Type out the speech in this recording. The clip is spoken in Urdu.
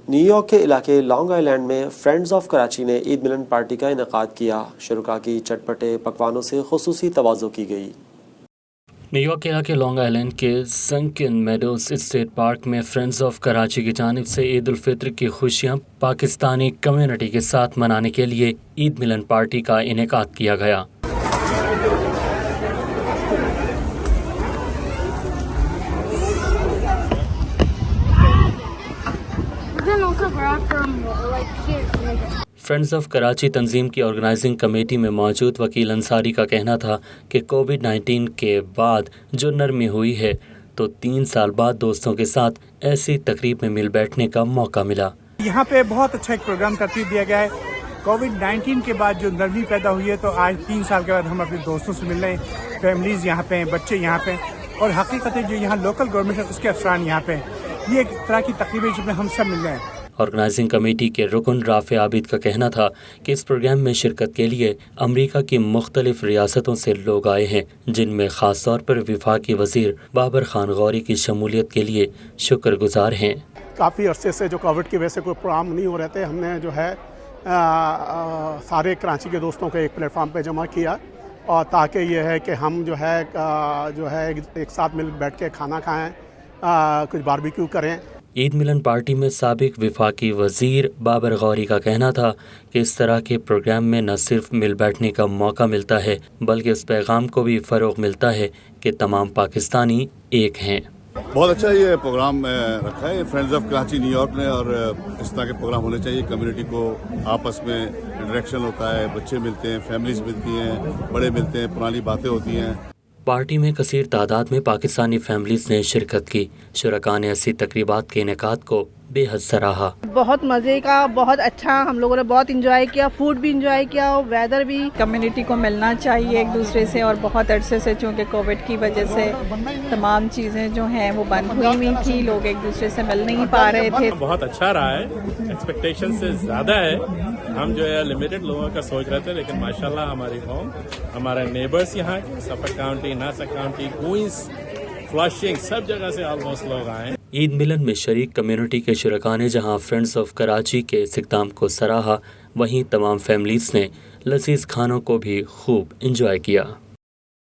نیو یارک کے علاقے لانگ آئی لینڈ میں فرینڈز آف کراچی نے عید ملن پارٹی کا انعقاد کیا۔ شرکاء کی چٹپٹے پکوانوں سے خصوصی توازو کی گئی۔ نیو یارک کے علاقے لانگ آئی لینڈ کے سنکن میڈوز اسٹیٹ پارک میں فرینڈز آف کراچی کی جانب سے عید الفطر کی خوشیاں پاکستانی کمیونٹی کے ساتھ منانے کے لیے عید ملن پارٹی کا انعقاد کیا گیا۔ فرینڈز آف کراچی تنظیم کی آرگنائزنگ کمیٹی میں موجود وکیل انصاری کا کہنا تھا کہ کووڈ-19 کے بعد جو نرمی ہوئی ہے تو 3 سال بعد دوستوں کے ساتھ ایسی تقریب میں مل بیٹھنے کا موقع ملا۔ یہاں پہ بہت اچھا ایک پروگرام ترتیب دیا گیا ہے۔ کووڈ-19 کے بعد جو نرمی پیدا ہوئی ہے تو آج 3 سال کے بعد ہم اپنے دوستوں سے مل رہے ہیں، فیملیز یہاں پہ ہیں، بچے یہاں پہ ہیں، اور حقیقت ہے جو یہاں لوکل گورنمنٹ ہے اس کے افسران یہاں پہ ہیں۔ یہ ایک طرح کی تقریب ہے جس میں ہم سب مل رہے ہیں۔ آرگنائزنگ کمیٹی کے رکن رافع عابد کا کہنا تھا کہ اس پروگرام میں شرکت کے لیے امریکہ کی مختلف ریاستوں سے لوگ آئے ہیں، جن میں خاص طور پر وفاقی وزیر بابر خان غوری کی شمولیت کے لیے شکر گزار ہیں۔ کافی عرصے سے جو کووڈ کی وجہ سے کوئی پروگرام نہیں ہو رہے تھے، ہم نے جو ہے سارے کراچی کے دوستوں کو ایک پلیٹ فارم پہ جمع کیا، اور تاکہ یہ ہے کہ ہم جو ہے ایک ساتھ مل بیٹھ کے کھانا کھائیں، کچھ باربیکیو کریں۔ عید ملن پارٹی میں سابق وفاقی وزیر بابر غوری کا کہنا تھا کہ اس طرح کے پروگرام میں نہ صرف مل بیٹھنے کا موقع ملتا ہے بلکہ اس پیغام کو بھی فروغ ملتا ہے کہ تمام پاکستانی ایک ہیں۔ بہت اچھا یہ پروگرام رکھا ہے friends of Karachi new York نے، اور اس طرح کے پروگرام ہونے چاہیے۔ کمیونٹی کو آپس میں انٹریکشن ہوتا ہے، بچے ملتے ہیں، فیملیز ملتی ہیں، بڑے ملتے ہیں، پرانی باتیں ہوتی ہیں۔ پارٹی میں کثیر تعداد میں پاکستانی فیملیز نے شرکت کی۔ شرکاء نے ایسی تقریبات کے انعقاد کو بے حد سراہا۔ بہت مزے کا، بہت اچھا، ہم لوگوں نے بہت انجوائے کیا، فوڈ بھی انجوائے کیا، ویدر بھی۔ کمیونٹی کو ملنا چاہیے ایک دوسرے سے، اور بہت عرصے سے چونکہ کووڈ کی وجہ سے تمام چیزیں جو ہیں وہ بند ہوئی ہوئی تھی، لوگ ایک دوسرے سے مل نہیں پا رہے تھے۔ بہت اچھا رہا ہے، ایکسپیکٹیشن سے زیادہ ہے۔ ہم جو ہے لمیٹڈ لوگوں کا سوچ رہے تھے، لیکن ماشاءاللہ ہماری قوم، ہمارے نیبرز یہاں Suffolk county, Nassau county, Queens, Flushing, سب جگہ سے آلموسٹ لوگ آئے۔ عید ملن میں شریک کمیونٹی کے شرکاء نے جہاں فرینڈز آف کراچی کے اس اقدام کو سراہا، وہیں تمام فیملیز نے لذیذ کھانوں کو بھی خوب انجوائے کیا۔